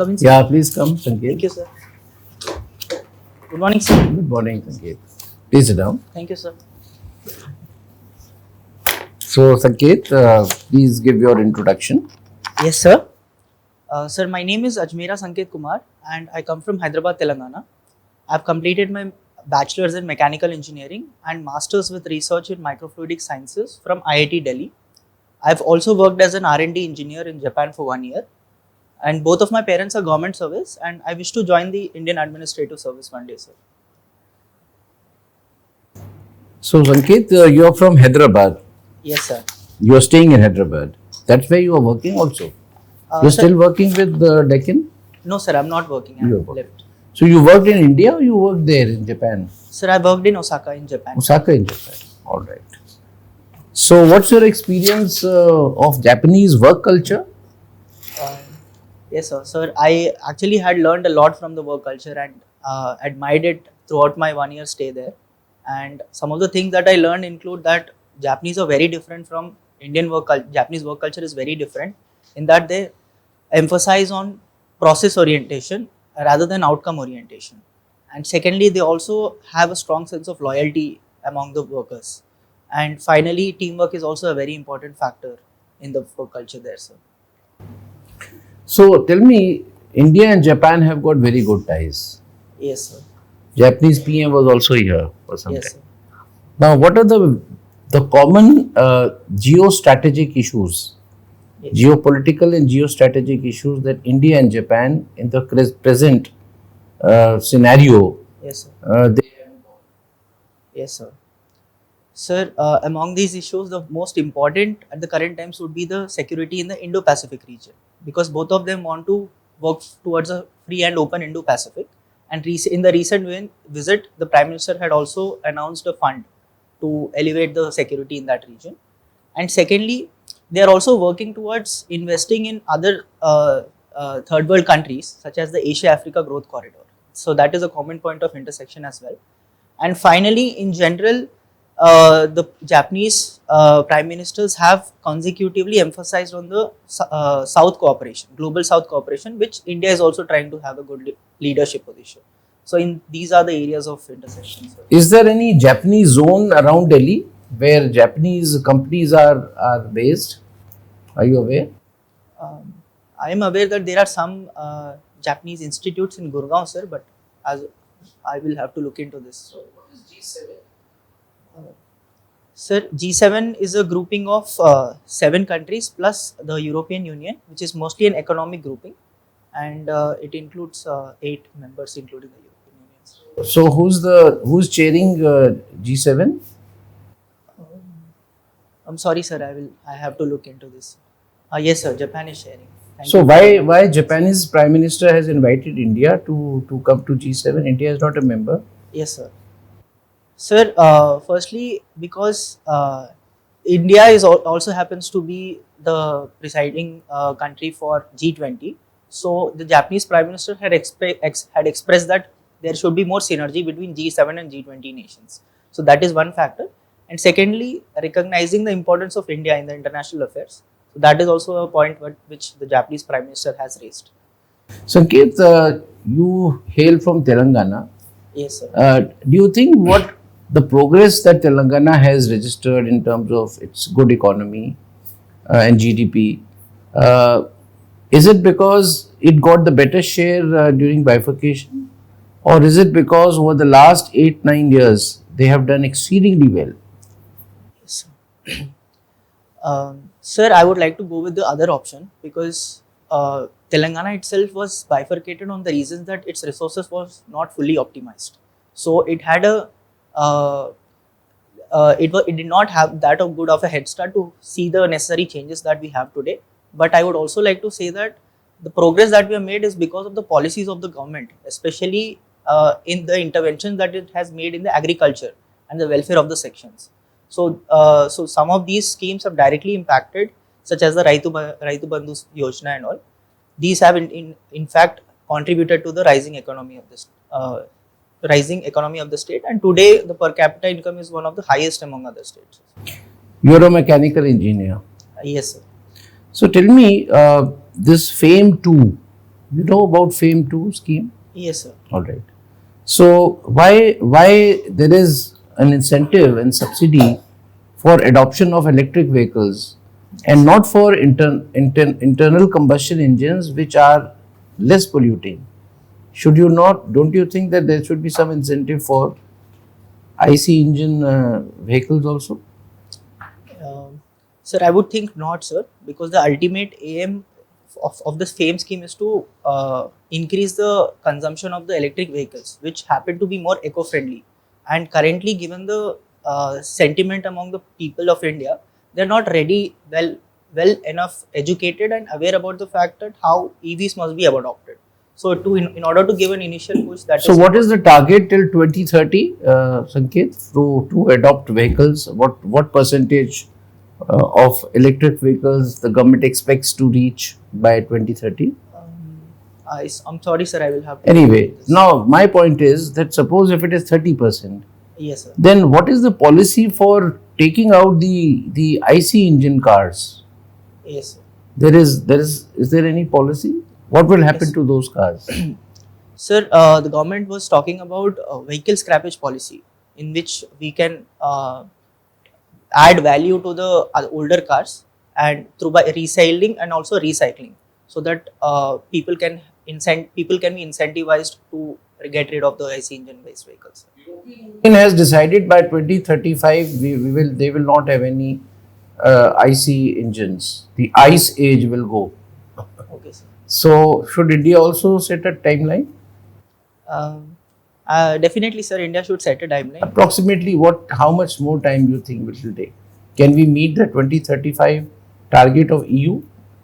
come in, sir? Yeah, please come, Sanketh. Thank you, sir. Good morning, sir. Good morning, Sanketh. Please sit down. Thank you, sir. So, Sanketh, please give your introduction. Yes, sir. Sir, my name is Ajmera Sanketh Kumar and I come from Hyderabad, Telangana. I've completed my bachelor's in mechanical engineering and master's with research in microfluidic sciences from IIT Delhi. I've also worked as an R&D engineer in Japan for 1 year. And both of my parents are government service and I wish to join the Indian Administrative Service one day, sir. So, Sanketh, you are from Hyderabad. Yes, sir. You are staying in Hyderabad. That's where you are working also. You're Sir, still working with Deccan? No, sir, I'm not working. You are I've working. left. So, you worked in India or you worked there in Japan? Sir, I worked in Osaka in Japan. Osaka in Japan. All right. So, what's your experience of Japanese work culture? Yes, sir. Sir, I actually had learned a lot from the work culture and admired it throughout my 1 year stay there. And some of the things that I learned include that Japanese are very different from Indian work culture. Japanese work culture is very different in that they emphasize on process orientation rather than outcome orientation. And secondly, they also have a strong sense of loyalty among the workers. And finally, teamwork is also a very important factor in the work culture there, sir. So, tell me, India and Japan have got very good ties. Yes, sir. Japanese PM was also here for some Yes, time. sir. Now, what are the common geostrategic issues, Yes. geopolitical and geostrategic issues that India and Japan in the present scenario Yes, sir. they Yes, sir. Sir, among these issues, the most important at the current times would be the security in the Indo-Pacific region, because both of them want to work towards a free and open Indo-Pacific. And in the recent visit, the Prime Minister had also announced a fund to elevate the security in that region. And secondly, they are also working towards investing in other third world countries, such as the Asia-Africa Growth Corridor. So that is a common point of intersection as well. And finally, in general, the Japanese prime ministers have consecutively emphasized on the South cooperation, global South cooperation, which India is also trying to have a good leadership position. So, these are the areas of intersection. Sir. Is there any Japanese zone around Delhi where Japanese companies are based? Are you aware? I am aware that there are some Japanese institutes in Gurgaon, sir, but as I will have to look into this. So, what is G7? Sir, G7 is a grouping of 7 countries plus the European Union, which is mostly an economic grouping, and it includes 8 members, including the European Union. So who's chairing G7? I'm sorry, sir. I have to look into this. Yes, sir. Japan is sharing. So why Japanese Prime Minister has invited India to come to G7? India is not a member. Yes, sir. Sir, firstly, because India is also happens to be the presiding country for G20. So the Japanese Prime Minister had expressed that there should be more synergy between G7 and G20 nations. So that is one factor. And secondly, recognizing the importance of India in the international affairs. So that is also a point which the Japanese Prime Minister has raised. Sanketh, you hail from Telangana. Yes, sir. Do you think what the progress that Telangana has registered in terms of its good economy and GDP, is it because it got the better share during bifurcation? Or is it because over the last 8-9 years, they have done exceedingly well? Yes, sir. Sir, I would like to go with the other option because Telangana itself was bifurcated on the reasons that its resources was not fully optimized. So it had it did not have that good of a head start to see the necessary changes that we have today. But I would also like to say that the progress that we have made is because of the policies of the government, especially in the interventions that it has made in the agriculture and the welfare of the sections. So, so some of these schemes have directly impacted, such as the Raitu Bandhu Yojana and all. These have in fact contributed to the rising economy of this state. And today, the per capita income is one of the highest among other states. You are a mechanical engineer. Yes, sir. So tell me, this FAME 2, You know about FAME 2 scheme? Yes, sir. All right. So why there is an incentive and subsidy for adoption of electric vehicles and not for internal combustion engines which are less polluting? Should you not? Don't you think that there should be some incentive for IC engine vehicles also? Sir, I would think not, sir, because the ultimate aim of this FAME scheme is to increase the consumption of the electric vehicles, which happen to be more eco-friendly. And currently, given the sentiment among the people of India, they're not ready, well enough educated and aware about the fact that how EVs must be adopted. So, in order to give an initial push, that So is what is the target till 2030, Sanketh, to adopt vehicles? What percentage of electric vehicles the government expects to reach by 2030? I'm sorry, sir. I will have to. Anyway, now my point is that suppose if it is 30%, Yes, sir. then what is the policy for taking out the IC engine cars? Yes, sir. Is there any policy? What will happen Yes. to those cars? Sir, the government was talking about vehicle scrappage policy, in which we can add value to the older cars and through by reselling and also recycling, so that people can be incentivized to get rid of the IC engine based vehicles. Union has decided by 2035 they will not have any IC engines. The ICE age will go. Okay, sir. So should India also set a timeline? Um, Definitely, sir. India should set a timeline. Approximately how much more time do you think it will take? Can we meet the 2035 target of EU?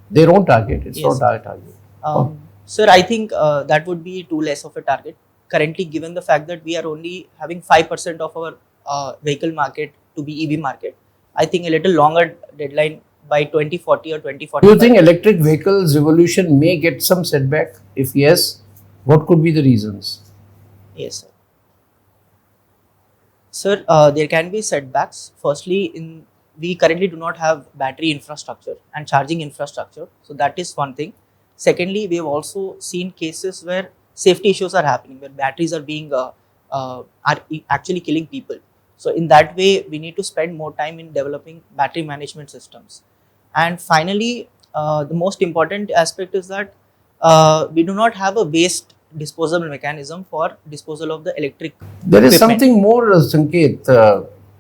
Their own target. It's Yes. not our target. Sir, I think that would be too less of a target. Currently, given the fact that we are only having 5% of our vehicle market to be EV market, I think a little longer deadline by 2040 or Do 2045. you think electric vehicles revolution may get some setback? If yes, what could be the reasons? Yes, sir. Sir, there can be setbacks. Firstly, we currently do not have battery infrastructure and charging infrastructure, so that is one thing. Secondly, we have also seen cases where safety issues are happening, where batteries are being actually killing people. So in that way, we need to spend more time in developing battery management systems. And finally, the most important aspect is that we do not have a waste disposable mechanism for disposal of the electric There is equipment. something more, Sanket,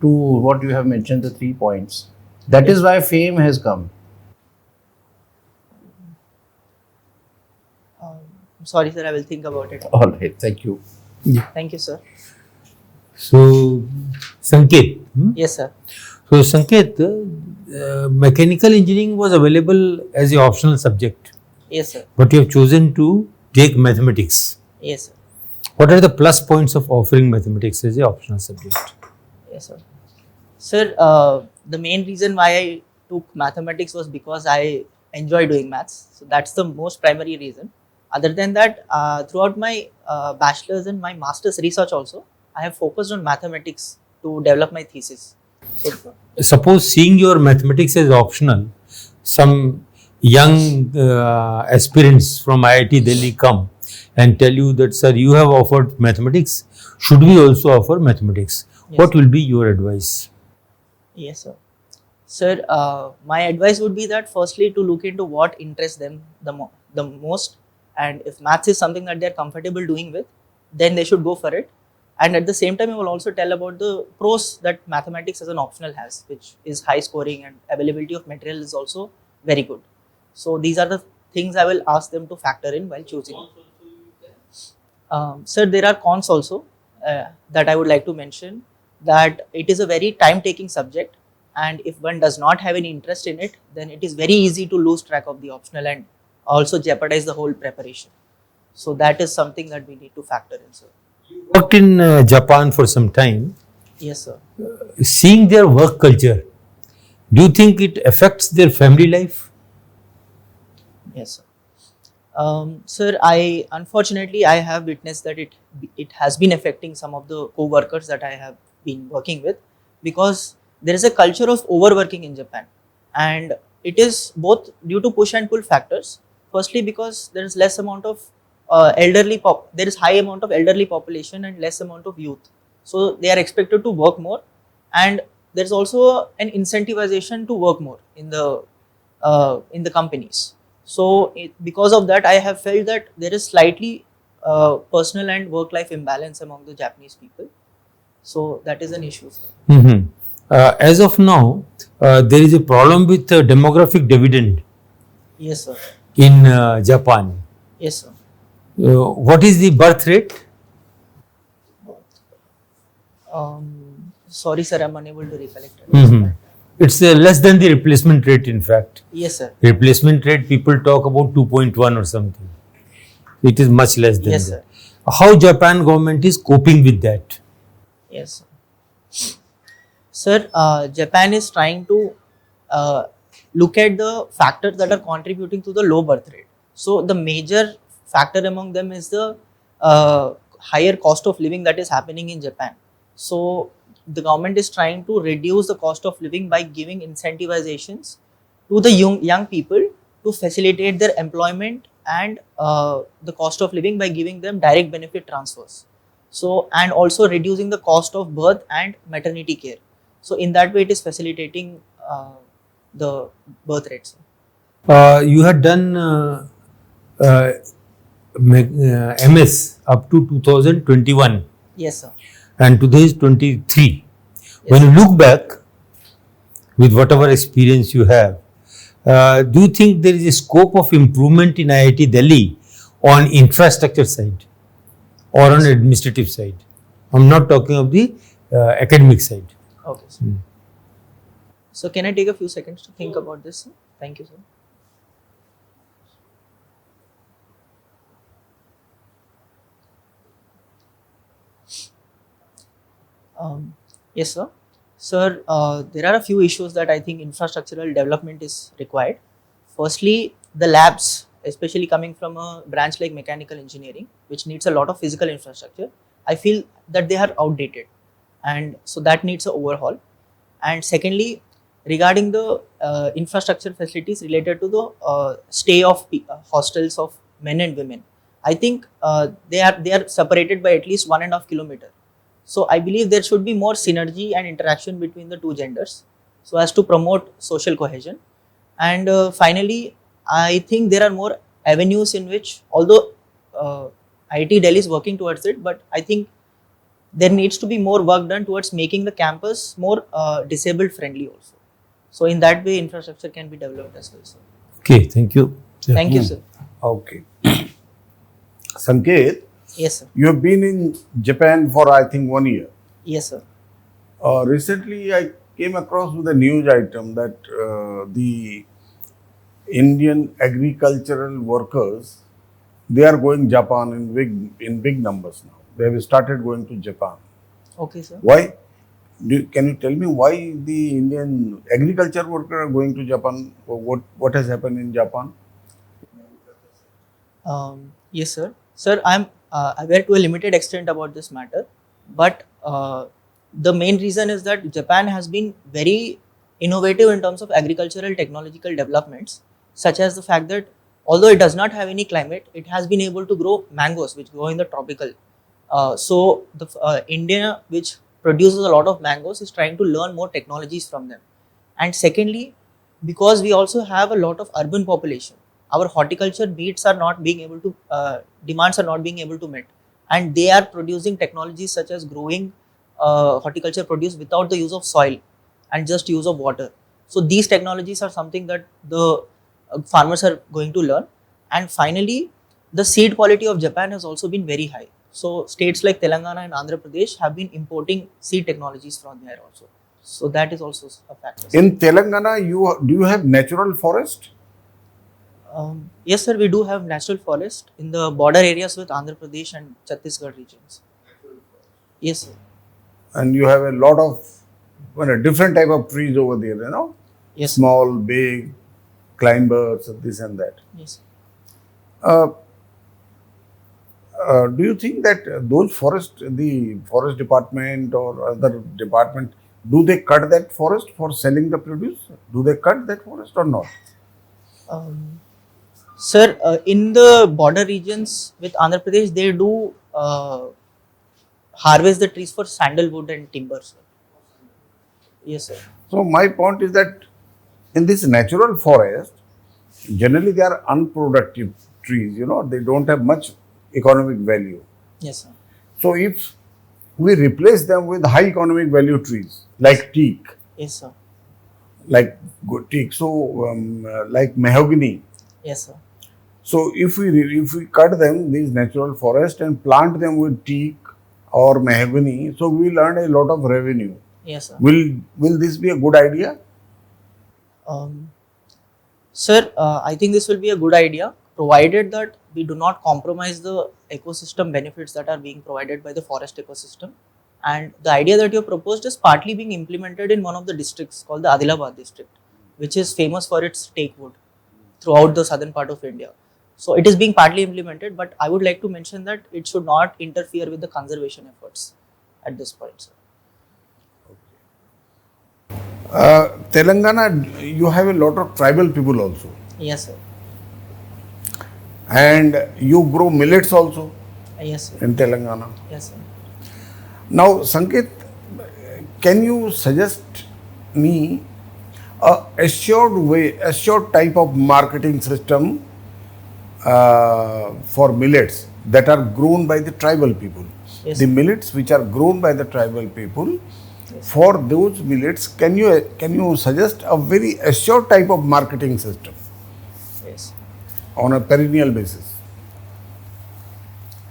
to what you have mentioned, the 3 points. That is why FAME has come. I'm sorry, sir. I will think about it. All right, thank you. Thank you, sir. So, Sanketh. Yes, sir. So, Sanketh, mechanical engineering was available as a optional subject, Yes, sir. but you have chosen to take mathematics. Yes, sir. What are the plus points of offering mathematics as a optional subject? Yes, sir. Sir, the main reason why I took mathematics was because I enjoy doing maths. So that's the most primary reason. Other than that, throughout my bachelor's and my master's research also, I have focused on mathematics to develop my thesis. So, Suppose seeing your mathematics as optional, some young aspirants from IIT Delhi come and tell you that, sir, you have offered mathematics, should we also offer mathematics? Yes. What will be your advice? yes, sir. Sir, my advice would be that firstly to look into what interests them the most, and if maths is something that they are comfortable doing with, then they should go for it. And at the same time, I will also tell about the pros that mathematics as an optional has, which is high scoring and availability of material is also very good. So these are the things I will ask them to factor in while choosing. Sir, there are cons also that I would like to mention, that it is a very time-taking subject, and if one does not have any interest in it, then it is very easy to lose track of the optional and also jeopardize the whole preparation. So that is something that we need to factor in, sir. Worked in Japan for some time. Yes, sir. Seeing their work culture, do you think it affects their family life? Yes, sir. Sir, unfortunately I have witnessed that it has been affecting some of the co-workers that I have been working with, because there is a culture of overworking in Japan, and it is both due to push and pull factors. firstly because there is less amount of there is high amount of elderly population and less amount of youth. So they are expected to work more, and there is also an incentivization to work more in the companies. So because of that, I have felt that there is slightly personal and work life imbalance among the Japanese people. So that is an issue, sir. Mhm. As of now, there is a problem with demographic dividend Yes, sir. in Japan. Yes, sir. What is the birth rate? Sorry, sir, I'm unable to recollect at this Mhm. point. It's less than the replacement rate, in fact. Yes, sir. Replacement rate, people talk about 2.1 or something. It is much less than Yes, that. sir. How Japan government is coping with that? Yes, sir. Sir, Japan is trying to uh, look at the factors that are contributing to the low birth rate. So the major factor among them is the higher cost of living that is happening in Japan. So the government is trying to reduce the cost of living by giving incentivizations to the young people to facilitate their employment and the cost of living by giving them direct benefit transfers. So and also reducing the cost of birth and maternity care. So in that way, it is facilitating the birth rates. You had done uh, MS up to 2021 Yes, sir. and today is 23. Yes, When you sir. look back with whatever experience you have, do you think there is a scope of improvement in IIT Delhi on infrastructure side or on administrative side? I'm not talking of the academic side. Okay, sir. So can I take a few seconds to think about this, sir? Thank you, sir. Yes, sir. Sir, there are a few issues that I think infrastructural development is required. Firstly, the labs, especially coming from a branch like mechanical engineering, which needs a lot of physical infrastructure, I feel that they are outdated, and so that needs an overhaul. And secondly, regarding the infrastructure facilities related to the stay of hostels of men and women, I think they are separated by at least 1.5 kilometer. So I believe there should be more synergy and interaction between the two genders, so as to promote social cohesion. And finally, I think there are more avenues in which, although IIT Delhi is working towards it, but I think there needs to be more work done towards making the campus more disabled friendly also. So in that way, infrastructure can be developed as well, sir. Okay, thank you. Thank you, sir. Okay. Sanketh, Yes, sir. you have been in Japan for I think 1 year. Yes, sir. Recently, I came across with a news item that the Indian agricultural workers, they are going Japan in big numbers now. They have started going to Japan. Okay, sir. Why? Can you tell me why the Indian agriculture workers are going to Japan? What has happened in Japan? Yes, sir. Sir, I'm aware to a limited extent about this matter, but the main reason is that Japan has been very innovative in terms of agricultural technological developments, such as the fact that although it does not have any climate, it has been able to grow mangoes, which grow in the tropical. So the India, which produces a lot of mangoes, is trying to learn more technologies from them. And secondly, because we also have a lot of urban population, our horticulture needs are not being able to demands are not being able to met, and they are producing technologies such as growing horticulture produce without the use of soil and just use of water. So these technologies are something that the farmers are going to learn. And finally, the seed quality of Japan has also been very high. So states like Telangana and Andhra Pradesh have been importing seed technologies from there also. So that is also a factor. In Telangana, do you have natural forest? Yes, sir, we do have natural forest in the border areas with Andhra Pradesh and Chhattisgarh regions. Yes, sir. And you have a lot of different type of trees over there, Yes, sir. small, big, climbers, this and that. Yes. Uh, do you think that those the forest department or other department, do they cut that forest for selling the produce? Do they cut that forest or not? Um, Sir, in the border regions with Andhra Pradesh, they do harvest the trees for sandalwood and timber, sir. Yes, sir. So my point is that in this natural forest, generally they are unproductive trees, they don't have much economic value. Yes, sir. So if we replace them with high economic value trees like teak, Yes, sir. like good teak, so like mahogany. Yes, sir. So if we cut them, these natural forest, and plant them with teak or mahogany, so we will earn a lot of revenue. Yes, sir. Will this be a good idea? Um, Sir, I think this will be a good idea, provided that we do not compromise the ecosystem benefits that are being provided by the forest ecosystem. And the idea that you proposed is partly being implemented in one of the districts called the Adilabad district, which is famous for its teak wood throughout the southern part of India. So it is being partly implemented, but I would like to mention that it should not interfere with the conservation efforts at this point, sir. Telangana, you have a lot of tribal people also, Yes, sir. and you grow millets also Yes, sir. in Telangana. Yes, sir. Now, Sanketh, can you suggest me a assured type of marketing system for millets that are grown by the tribal people? Yes, The sir. millets which are grown by the tribal people, for those millets, can you suggest a very assured type of marketing system Yes. on a perennial basis?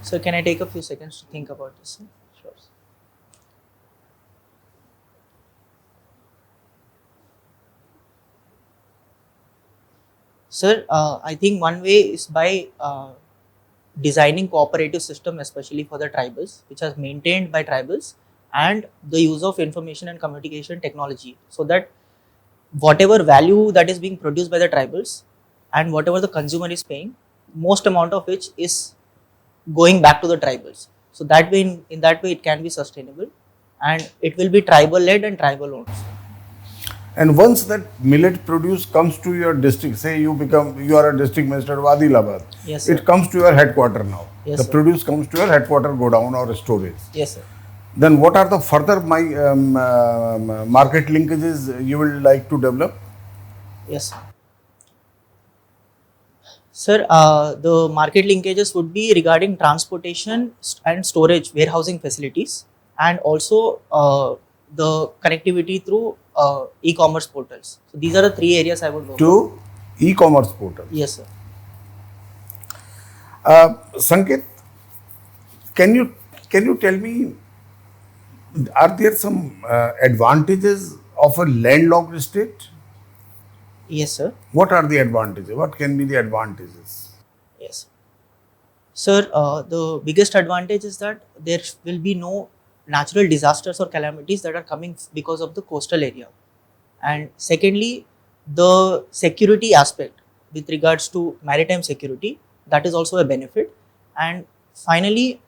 So can I take a few seconds to think about this, sir? Sure. Sir, I think one way is by designing cooperative system, especially for the tribals, which are maintained by tribals, and the use of information and communication technology, so that whatever value that is being produced by the tribals and whatever the consumer is paying, most amount of which is going back to the tribals. So that way, in that way, it can be sustainable, and it will be tribal led and tribal owned. And once that millet produce comes to your district, say you are a district minister of Adilabad, Yes, sir. it comes to your headquarter now. Yes, The sir. produce comes to your headquarter godown or storage. Yes, sir. Then what are the further market linkages you will like to develop? Yes, sir. Sir, the market linkages would be regarding transportation and storage, warehousing facilities, and also the connectivity through e-commerce portals. So these are the three areas I would work on. To e-commerce portal. Yes, sir. Sanketh, can you tell me, are there some advantages of a landlocked state? Yes, sir. What are the advantages? What can be the advantages? Yes. Sir, the biggest advantage is that there will be no natural disasters or calamities that are coming because of the coastal area. And secondly, the security aspect with regards to maritime security, that is also a benefit. And finally,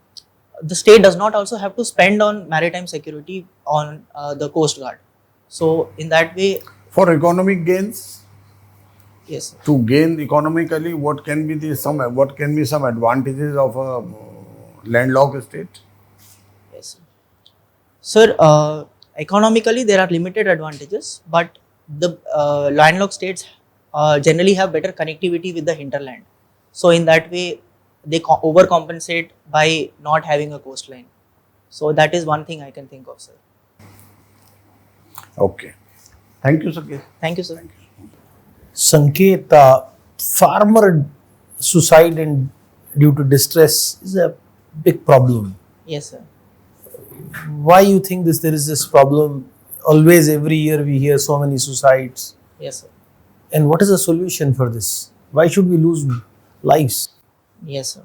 the state does not also have to spend on maritime security on the coast guard. So in that way, For economic gains, yes, sir. to gain economically, what can be some advantages of a landlocked state? Yes, sir. Sir, economically there are limited advantages, but the landlocked states generally have better connectivity with the hinterland. So in that way, they overcompensate by not having a coastline. So that is one thing I can think of, sir. Okay. Thank you, Sanketh. Thank you, sir. Sanketh, farmer suicide and due to distress is a big problem. Yes, sir. Why you think there is this problem? Always, every year we hear so many suicides. Yes, sir. And what is the solution for this? Why should we lose lives? Yes, sir.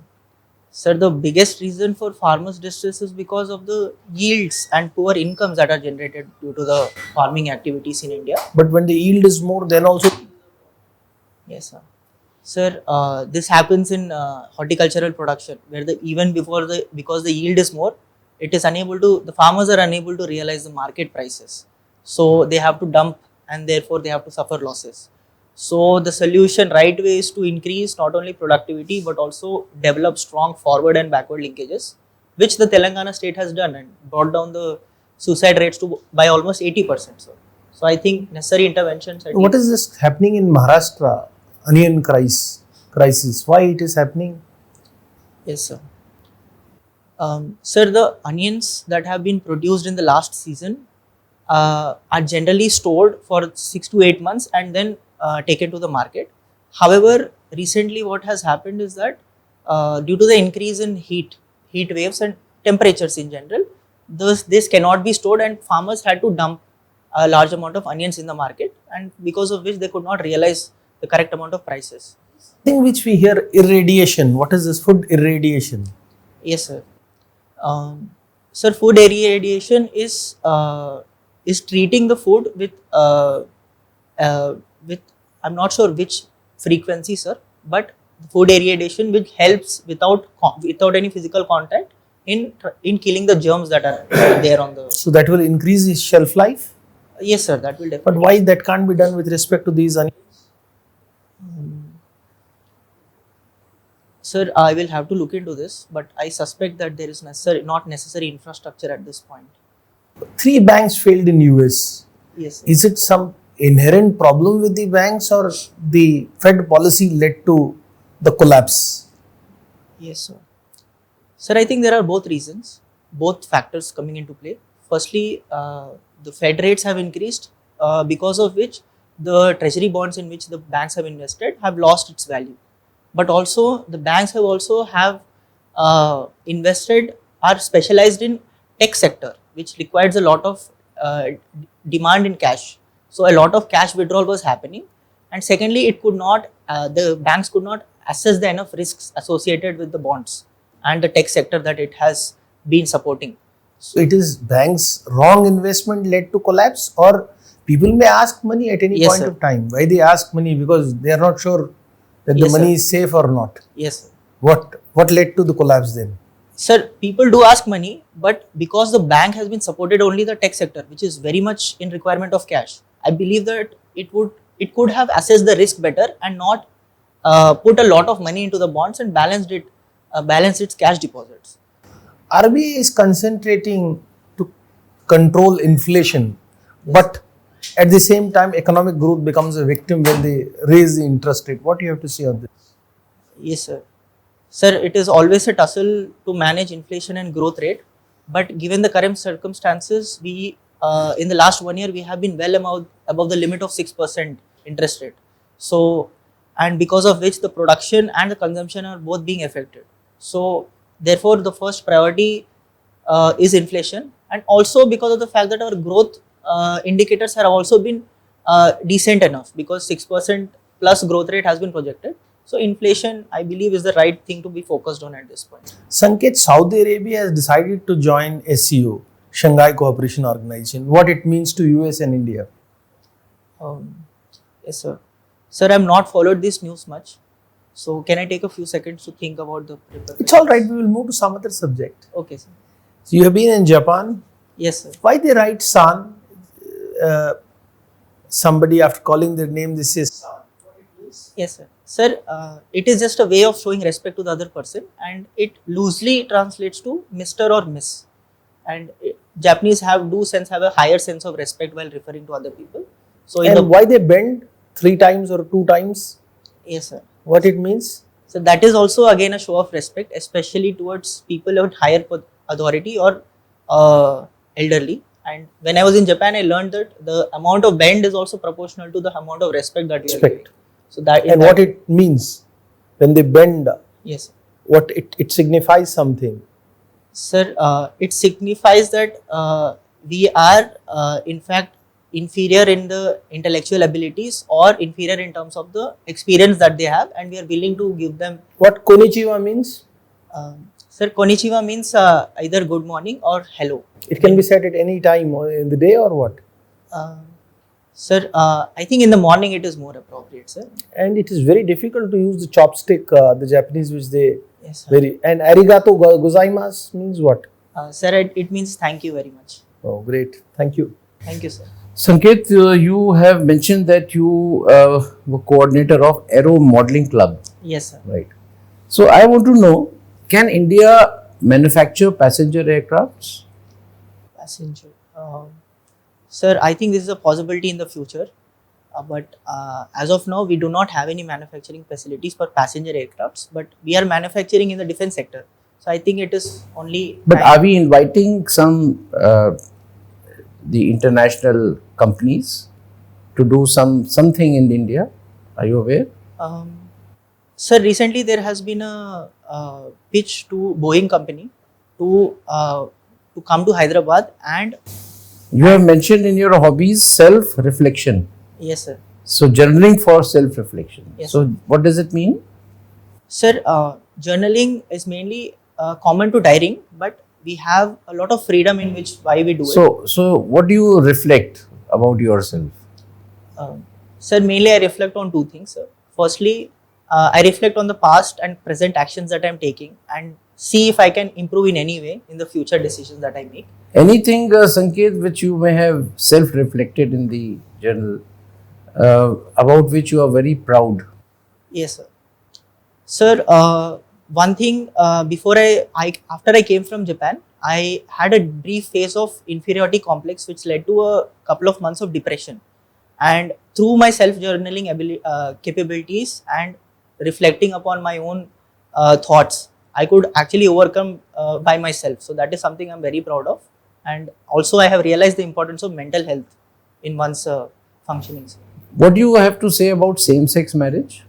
Sir, the biggest reason for farmers' distress is because of the yields and poor incomes that are generated due to the farming activities in India. But when the yield is more, then also Yes, sir. Sir, this happens in horticultural production, where because the yield is more, the farmers are unable to realize the market prices. So they have to dump, and therefore they have to suffer losses. So the solution right way is to increase not only productivity but also develop strong forward and backward linkages, which the Telangana state has done and brought down the suicide rates to by almost 80%. So I think necessary interventions. What is this happening in Maharashtra? Onion crisis. Why it is happening? Yes, sir. Sir, the onions that have been produced in the last season are generally stored for 6 to 8 months and then taken to the market. However, recently what has happened is that due to the increase in heat waves and temperatures in general, this cannot be stored and farmers had to dump a large amount of onions in the market, and because of which they could not realize the correct amount of prices. Thing which we hear, irradiation. What is this food irradiation? Yes, sir. Sir, food irradiation is treating the food with I'm not sure which frequency, sir, but food irradiation which helps without any physical contact in killing the germs that are there on the. So that will increase its shelf life. Yes, sir, that will definitely. But why that can't be done with respect to these onions? Sir, I will have to look into this, but I suspect that there is not necessary infrastructure at this point. 3 banks failed in US. Yes, sir. Is it some inherent problem with the banks or the Fed policy led to the collapse? Yes, sir. Sir, I think there are both reasons, both factors coming into play. Firstly, the Fed rates have increased, because of which the treasury bonds in which the banks have invested have lost its value. But also the banks have invested, are specialized in tech sector, which requires a lot of demand in cash. So a lot of cash withdrawal was happening, and secondly, the banks could not assess the enough risks associated with the bonds and the tech sector that it has been supporting. So it is banks' wrong investment led to collapse, or people may ask money at any Yes, point sir. of time. Why they ask money? Because they are not sure that Yes, the money sir. is safe or not. Yes, sir. What led to the collapse then? Sir, people do ask money, but because the bank has been supported only the tech sector, which is very much in requirement of cash, I believe that it could have assessed the risk better and not put a lot of money into the bonds and balanced its cash deposits. RBI is concentrating to control inflation, but at the same time, economic growth becomes a victim when they raise the interest rate. What do you have to say on this? Yes, sir. Sir, it is always a tussle to manage inflation and growth rate, but given the current circumstances, we in the last 1 year we have been well above the limit of 6% interest rate. So, and because of which the production and the consumption are both being affected. So, therefore, the first priority is inflation, and also because of the fact that our growth indicators have also been decent enough, because 6% plus growth rate has been projected. So inflation, I believe, is the right thing to be focused on at this point. Sanketh, Saudi Arabia has decided to join SCO, Shanghai Cooperation Organization. What it means to US and India? Yes, sir. Sir, I have not followed this news much. So can I take a few seconds to think about the paper? It's all right. We will move to some other subject. Okay, sir. So you have been in Japan. Yes, sir. Why they write San? Somebody after calling their name, this is San. Yes, sir. Sir, it is just a way of showing respect to the other person, and it loosely translates to Mr. or Miss. And Japanese have a higher sense of respect while referring to other people. So, And why they bend 3 times or 2 times? Yes, sir. What it means? So that is also again a show of respect, especially towards people with higher authority or elderly. And when I was in Japan, I learned that the amount of bend is also proportional to the amount of respect that you are giving. So that And what it means when they bend? Yes, What it signifies something. sir. It signifies that we are in fact inferior in the intellectual abilities or inferior in terms of the experience that they have, and we are willing to give them. What konnichiwa means? Sir, konnichiwa means either good morning or hello. It can be said at any time in the day or what? Sir, I think in the morning it is more appropriate, sir. And it is very difficult to use the chopstick, the Japanese, which they Yes, sir. very. And arigato gozaimasu means what? Sir, it means thank you very much. Oh, great. Thank you. Thank you, sir. Sanketh, you have mentioned that you were coordinator of Aero Modeling Club, Yes, sir. right? So I want to know, can India manufacture passenger aircrafts? Passenger. Sir, I think this is a possibility in the future. But as of now, we do not have any manufacturing facilities for passenger aircrafts. But we are manufacturing in the defense sector. So I think it is only. But are we inviting some the international companies to do something in India? Are you aware? Um, Sir, recently there has been a pitch to Boeing company to come to Hyderabad, and You have mentioned in your hobbies self-reflection. yes, sir. So journaling for self-reflection. Yes, So what does it mean? Sir, journaling is mainly common to diarying, but we have a lot of freedom in which why we do it. So what do you reflect about yourself? Sir, mainly I reflect on two things, sir. Firstly, I reflect on the past and present actions that I'm taking and see if I can improve in any way in the future decisions that I make. Anything, Sanket, which you may have self-reflected in the journal, about which you are very proud? Yes, sir. Sir, one thing before I after I came from Japan, I had a brief phase of inferiority complex, which led to a couple of months of depression. And through my self journaling capabilities and reflecting upon my own thoughts, I could actually overcome by myself. So that is something I'm very proud of. And also, I have realized the importance of mental health in one's functioning. Sir. What do you have to say about same-sex marriage?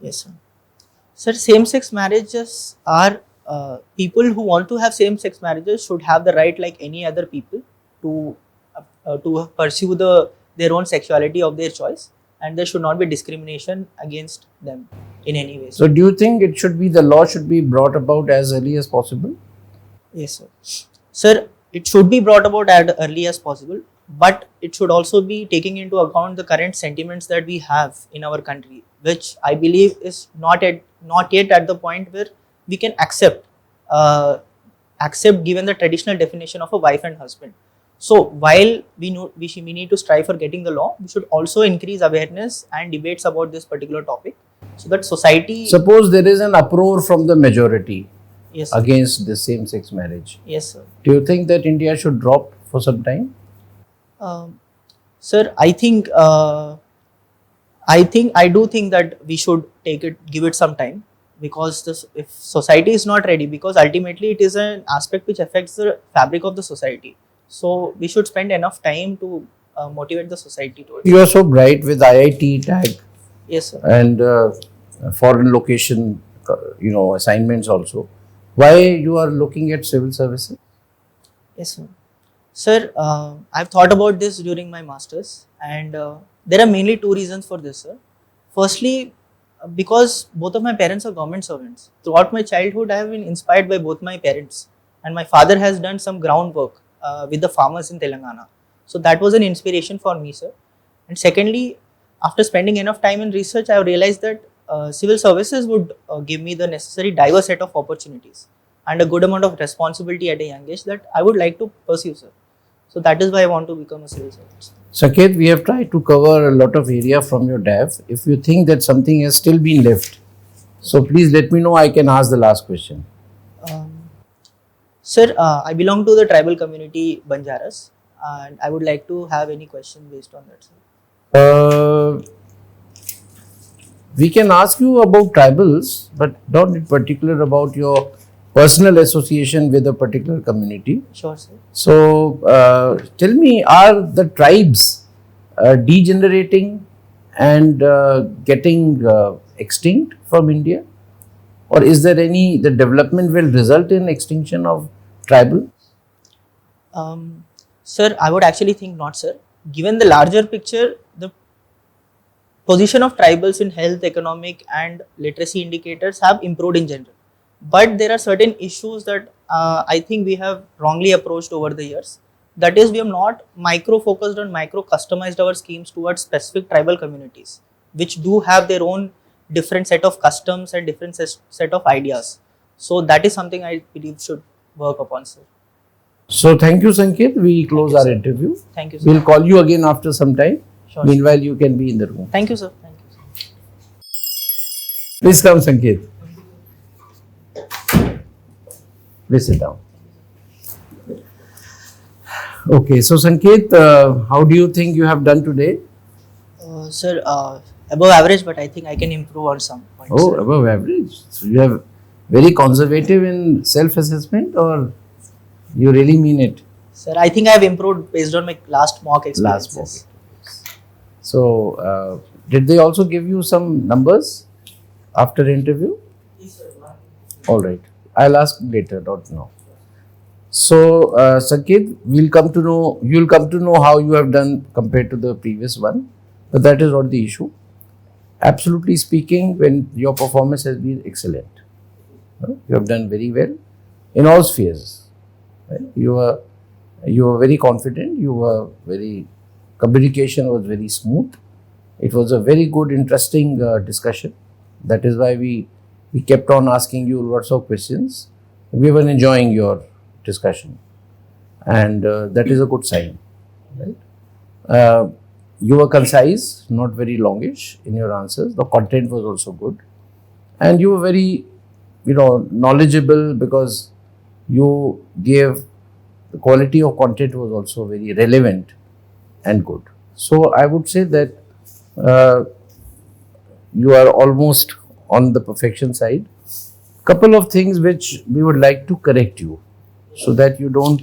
Yes, sir. Sir, same-sex marriages are people who want to have same-sex marriages should have the right, like any other people, to pursue their own sexuality of their choice, and there should not be discrimination against them in any way. So do you think it should be, the law should be brought about as early as possible? Yes, sir. Sir, it should be brought about as early as possible, but it should also be taking into account the current sentiments that we have in our country, which I believe is not yet at the point where we can accept given the traditional definition of a wife and husband. So while we need to strive for getting the law, we should also increase awareness and debates about this particular topic, so that society. Suppose there is an uproar from the majority Yes, sir. against the same-sex marriage. Yes, sir. Do you think that India should drop for some time? Sir, I do think that we should give it some time, because if society is not ready, because ultimately it is an aspect which affects the fabric of the society. So we should spend enough time to motivate the society towards. You are so bright with IIT tag Yes, sir. and foreign location, assignments also. Why you are looking at civil services? Yes, sir. Sir, I've thought about this during my masters, and there are mainly two reasons for this, sir. Firstly, because both of my parents are government servants. Throughout my childhood, I have been inspired by both my parents, and my father has done some groundwork with the farmers in Telangana. So that was an inspiration for me, sir. And secondly, after spending enough time in research, I have realized that civil services would give me the necessary diverse set of opportunities and a good amount of responsibility at a young age that I would like to pursue, sir. So that is why I want to become a civil servant. Sanketh, we have tried to cover a lot of area from your DAF. If you think that something has still been left, so please let me know. I can ask the last question. Sir, I belong to the tribal community Banjaras, and I would like to have any question based on that, sir. We can ask you about tribals, but not in particular about your personal association with a particular community. Sure, sir. So, tell me, are the tribes degenerating and getting extinct from India? Or is there the development will result in extinction of tribal? Sir, I would actually think not, sir. Given the larger picture, the position of tribals in health, economic and literacy indicators have improved in general. But there are certain issues that I think we have wrongly approached over the years. That is, we have not micro-focused on micro-customized our schemes towards specific tribal communities, which do have their own different set of customs and different set of ideas. So that is something I believe should work upon, sir. So thank you, Sanketh. We close you, our sir. interview. Thank you, sir. We'll call you again after some time. Sure. Meanwhile, you can be in the room. Thank you, sir. Thank you, sir. Please come, Sanketh. Please sit down. Okay, so Sanketh, how do you think you have done today? Sir, above average, but I think I can improve on some points. Oh, sir. above average. So you are very conservative in self-assessment, or you really mean it? Sir, I think I have improved based on my last mock experiences. Last mock. So, did they also give you some numbers after the interview? All right. I'll ask later, not now. So, Sanketh, you'll come to know how you have done compared to the previous one, but that is not the issue. Absolutely speaking, when your performance has been excellent, you have done very well in all spheres. Right? You were very confident. Communication was very smooth. It was a very good, interesting discussion. That is why we kept on asking you lots of questions. We were enjoying your discussion, and that is a good sign. Right? You were concise, not very longish in your answers. The content was also good, and you were very, knowledgeable, because you gave the quality of content was also very relevant and good. So I would say that you are almost on the perfection side. Couple of things which we would like to correct you, so that you don't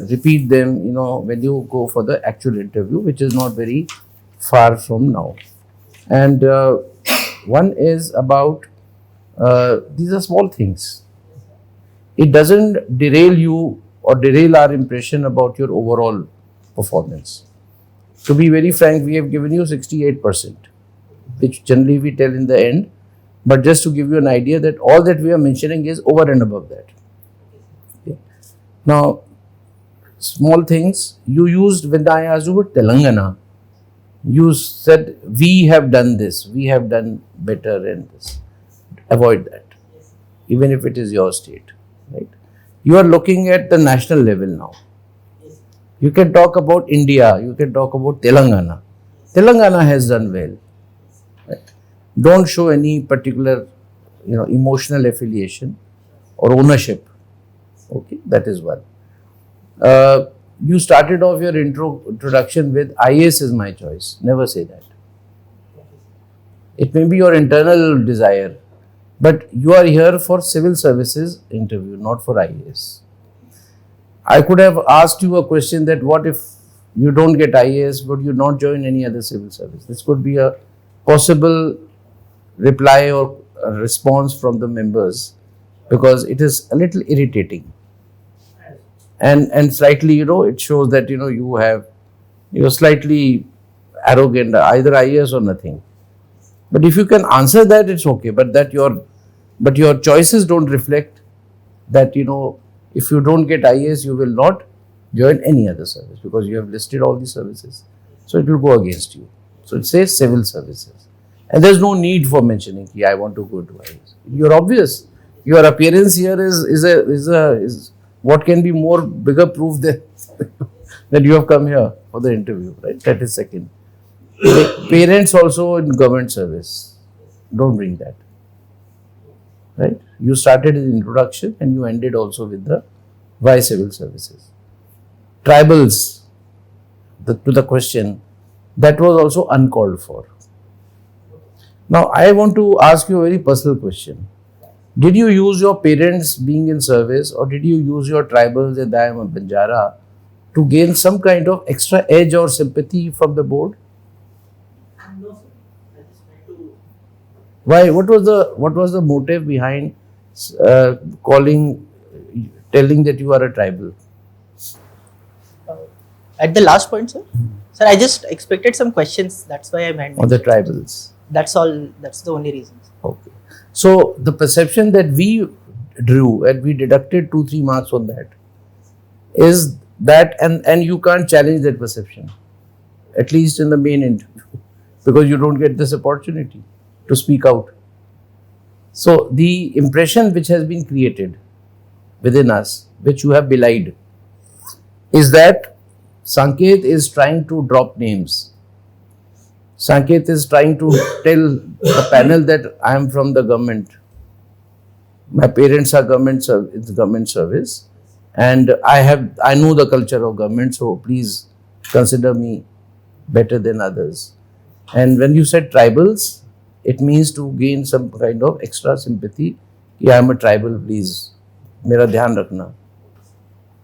repeat them, when you go for the actual interview, which is not very far from now. And one is about, these are small things. It doesn't derail you or derail our impression about your overall performance. To be very frank, we have given you 68%, which generally we tell in the end. But just to give you an idea that all that we are mentioning is over and above that. Okay. Now, small things you used when I asked you about Telangana. You said, we have done this, we have done better in this. Avoid that, even if it is your state. Right? You are looking at the national level now. You can talk about India, you can talk about Telangana. Telangana has done well. Right? Don't show any particular, emotional affiliation or ownership. Okay, that is one. You started off your introduction with IAS is my choice. Never say that. It may be your internal desire, but you are here for civil services interview, not for IAS. I could have asked you a question that what if you don't get IAS, would you not join any other civil service? This could be a possible reply or a response from the members, because it is a little irritating. And slightly, it shows that, you're slightly arrogant, either IAS or nothing. But if you can answer that, it's okay. But your choices don't reflect that, if you don't get IAS, you will not join any other service, because you have listed all the services. So it will go against you. So it says civil services. And there's no need for mentioning, I want to go to IAS. You're obvious. Your appearance here is what can be more bigger proof that that you have come here for the interview, right? That is second. Parents also in government service. Don't bring that. Right? You started in introduction and you ended also with the why civil services. Tribals, to the question, that was also uncalled for. Now, I want to ask you a very personal question. Did you use your parents being in service, or did you use your tribals and I am a Banjara to gain some kind of extra edge or sympathy from the board? No, sir. I just tried to. Why? What was the motive behind telling that you are a tribal? At the last point, sir. Sir, I just expected some questions. That's why I meant. On the tribals. That's all. That's the only reason. Okay. So the perception that we drew and we deducted 2-3 marks on that is that, and you can't challenge that perception, at least in the main interview, because you don't get this opportunity to speak out. So the impression which has been created within us, which you have belied, is that Sanketh is trying to drop names. Sanketh is trying to tell the panel that I am from the government. My parents are government service, and I know the culture of government. So please consider me better than others. And when you said tribals, it means to gain some kind of extra sympathy. Yeah, I am a tribal. Please, मेरा ध्यान रखना.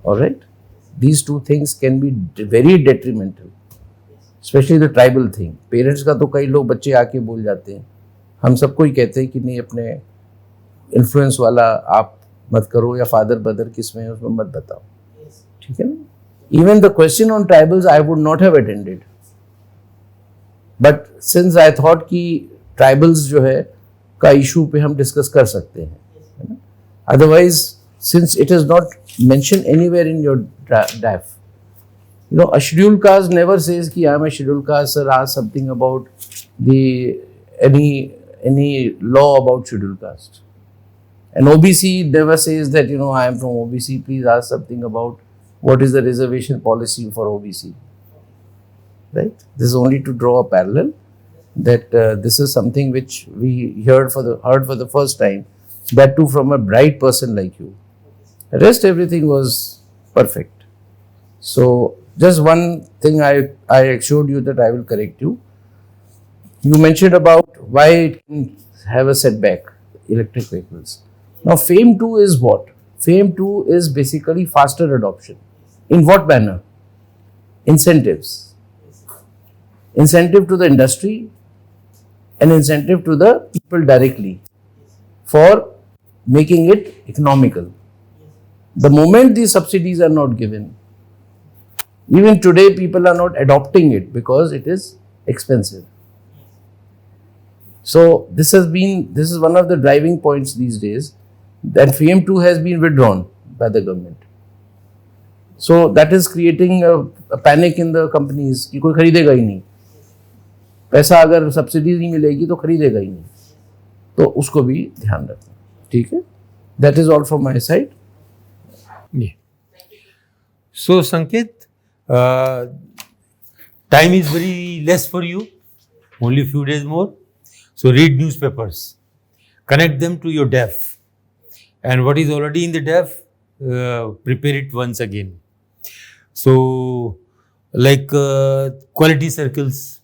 All right. These two things can be very detrimental, especially the tribal thing. Parents का तो कई लोग बच्चे आके बोल जाते हैं, हम सबको ही कहते हैं कि नहीं अपने इन्फ्लुएंस वाला आप मत करो, या फादर ब्रदर किस में है उसमें मत बताओ, ठीक है ना. Even the question on tribals I would not have attended, but since I thought कि tribals जो है का issue पे हम discuss कर सकते हैं, है ना. Otherwise, since it is not mentioned anywhere in your DAF, you know, a scheduled caste never says कि I am a scheduled caste. Sir, ask something about the any law about scheduled caste. And OBC never says that, you know, I am from OBC. Please ask something about what is the reservation policy for OBC. Right? This is only to draw a parallel that this is something which we heard for the first time. That too from a bright person like you. The rest everything was perfect. So just one thing I assured you that I will correct you. You mentioned about why it can have a setback, electric vehicles. Now FAME 2 is what? FAME 2 is basically faster adoption. In what manner? Incentives. Incentive to the industry and incentive to the people directly for making it economical. The moment these subsidies are not given, even today people are not adopting it because it is expensive. So this is one of the driving points these days, that FAME 2 has been withdrawn by the government. So that is creating a panic in the companies कि कोई खरीदेगा ही नहीं, पैसा अगर subsidy नहीं मिलेगी तो खरीदेगा ही नहीं, तो उसको भी ध्यान रखना, ठीक है. That is all from my side. Yeah. So Sanketh, time is very less for you, only a few days more. So read newspapers, connect them to your DAF, and what is already in the DAF, prepare it once again. So like quality circles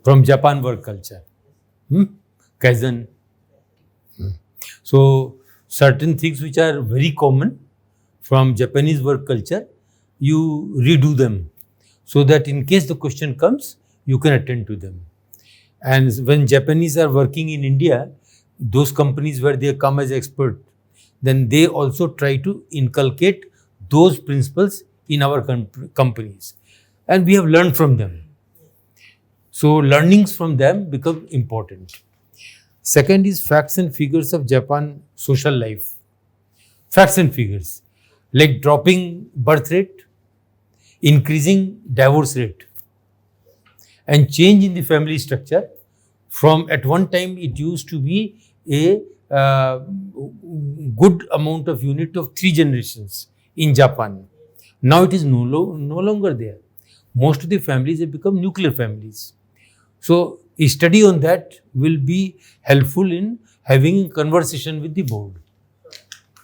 from Japan work culture, Kaizen. So certain things which are very common from Japanese work culture, you redo them so that in case the question comes, you can attend to them. And when Japanese are working in India, those companies where they come as expert, then they also try to inculcate those principles in our companies. And we have learned from them. So learnings from them become important. Second is facts and figures of Japan social life. Facts and figures like dropping birth rate, increasing divorce rate, and change in the family structure. From at one time it used to be a good amount of unit of 3 generations in Japan. Now it is no longer there. Most of the families have become nuclear families. So a study on that will be helpful in having a conversation with the board.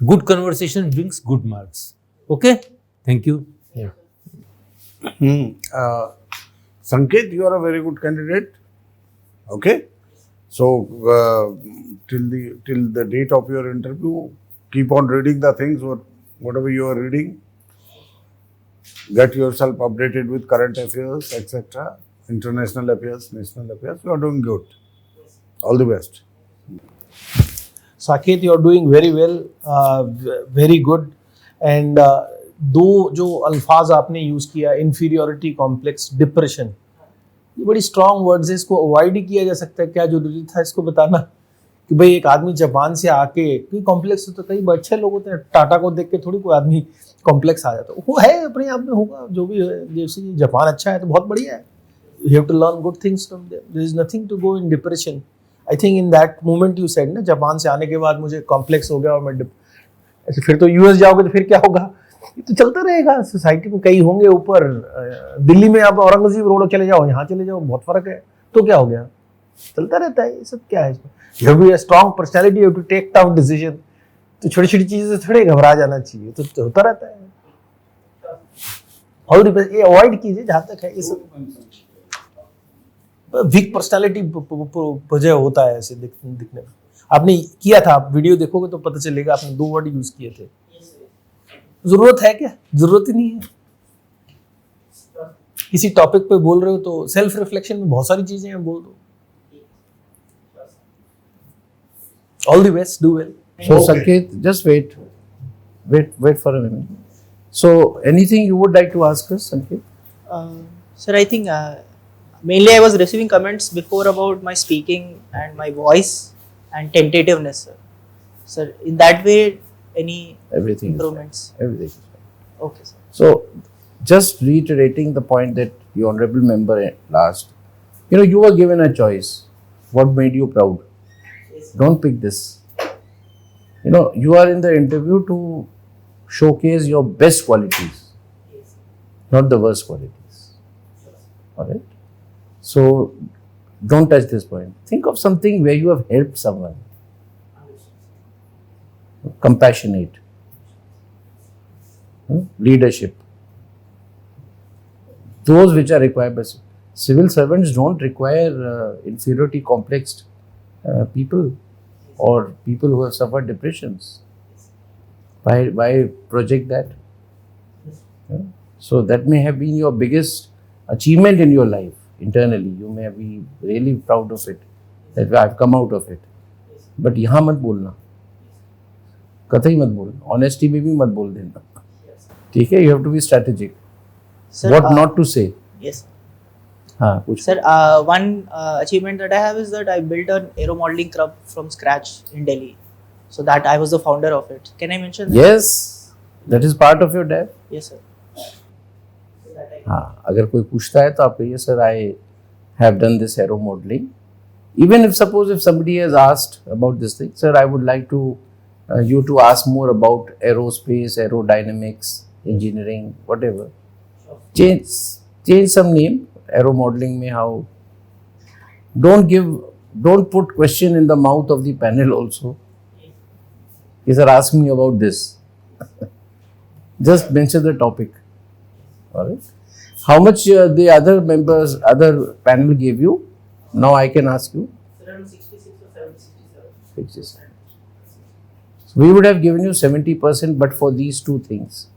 Good conversation brings good marks. Okay? Thank you. Yeah. Sanketh, you are a very good candidate. Okay, so till the date of your interview, keep on reading the things or whatever you are reading. Get yourself updated with current affairs, etc. International affairs, national affairs. You are doing good. All the best. Sanketh, you are doing very well, very good. And दो जो अल्फाज आपने use किया, inferiority complex, depression, ये बड़ी strong words है. इसको avoid ही किया जा सकता है. क्या जरूरी था इसको बताना कि भाई एक आदमी जापान से आके, क्योंकि कॉम्प्लेक्स तो कई अच्छे लोग होते हैं, टाटा को देख के थोड़ी कोई आदमी कॉम्प्लेक्स आ जाता है. वो है अपने आप में, होगा जो भी है. जैसे जापान अच्छा है तो बहुत बढ़िया है. You have to learn good things from them. There is nothing to go in depression. I think in that moment you said ना, जापान से आने के बाद मुझे कॉम्प्लेक्स हो गया और मैं ऐसे, फिर तो यूएस जाओगे तो फिर क्या होगा. ये तो चलता रहेगा सोसाइटी में। कई होंगे ऊपर, दिल्ली में आप औरंगजेब रोड चले जाओ, यहाँ चले जाओ, बहुत फर्क है, तो क्या हो गया, चलता रहता है। ये सब क्या है इसमें, you have to be a strong personality, you have to take tough decision. तो छोटी छोटी चीजें से थोड़े घबरा जाना चाहिए, तो होता रहता है। और ये अवॉइड कीजिए जहां तक है। ये सब वीक पर्सनालिटी वजह होता है ऐसे दिखने में। आपने किया था, आप वीडियो देखोगे तो पता चलेगा, आपने 2 वर्ड यूज किए थे। जरूरत है क्या? जरूरत ही नहीं है। किसी टॉपिक पे बोल रहे हो तो सेल्फ रिफ्लेक्शन में बहुत सारी चीजें हैं, बोल दो। All the best, do well. So Sanketh, just wait for a minute. So anything you would like to ask us, Sanketh? Sir, I think mainly I was receiving comments before about my speaking and my voice and tentativeness, sir. Sir, in that way, any Everything improvements? is fine. Everything is fine. Okay, sir. So just reiterating the point that the honorable member last, you were given a choice. What made you proud? Yes, sir. Don't pick this. You are in the interview to showcase your best qualities, Yes, sir. not the worst qualities. Alright? So don't touch this point. Think of something where you have helped someone. Compassionate. Leadership. Those which are required by civil servants don't require inferiority complexed people or people who have suffered depressions. Why project that? Yeah. So that may have been your biggest achievement in your life internally. You may be really proud of it, that I've come out of it. But यहाँ मत बोलना, कतई मत बोलना, honesty में भी मत बोल देना, ठीक है? You have to be strategic. Sir, What not to say? Yes, sir. हाँ, कुछ Sir, one achievement that I have is that I built an aero modeling club from scratch in Delhi. So that I was the founder of it. Can I mention that? Yes, that is part of your DAP. Yes, sir. हाँ, अगर कोई पूछता है तो आप कहिए sir, I have done this aero modeling. Even if somebody has asked about this thing, sir, I would like to you to ask more about aerospace, aerodynamics, engineering, whatever. Change some name. Aero modeling में how. Don't put question in the mouth of the panel also. Yes, sir, ask me about this. Just mention the topic. Alright. How much the other panel gave you? Now I can ask you. Around 66 or 67. 67. So we would have given you 70%, but for these two things,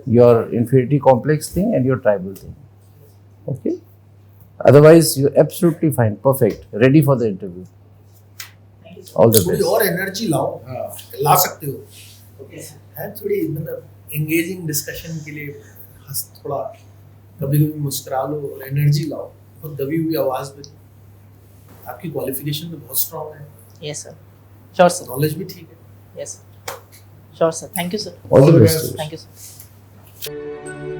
your inferiority complex thing and your tribal thing. Okay. Otherwise, you're absolutely fine, perfect, ready for the interview. All the थोड़ी best. और energy लाओ, ला सकते हो। Okay, sir. है थोड़ी मतलब engaging discussion के लिए थोड़ा कभी कभी मुस्कुरा लो और एनर्जी लाओ। बहुत दबी हुई आवाज में आपकी क्वालिफिकेशन तो बहुत स्ट्रांग है। Yes, sir. Sure, sir. Knowledge भी ठीक है। Yes, sir. Sure, sir. Thank you, sir. All the best. Thank you, sir.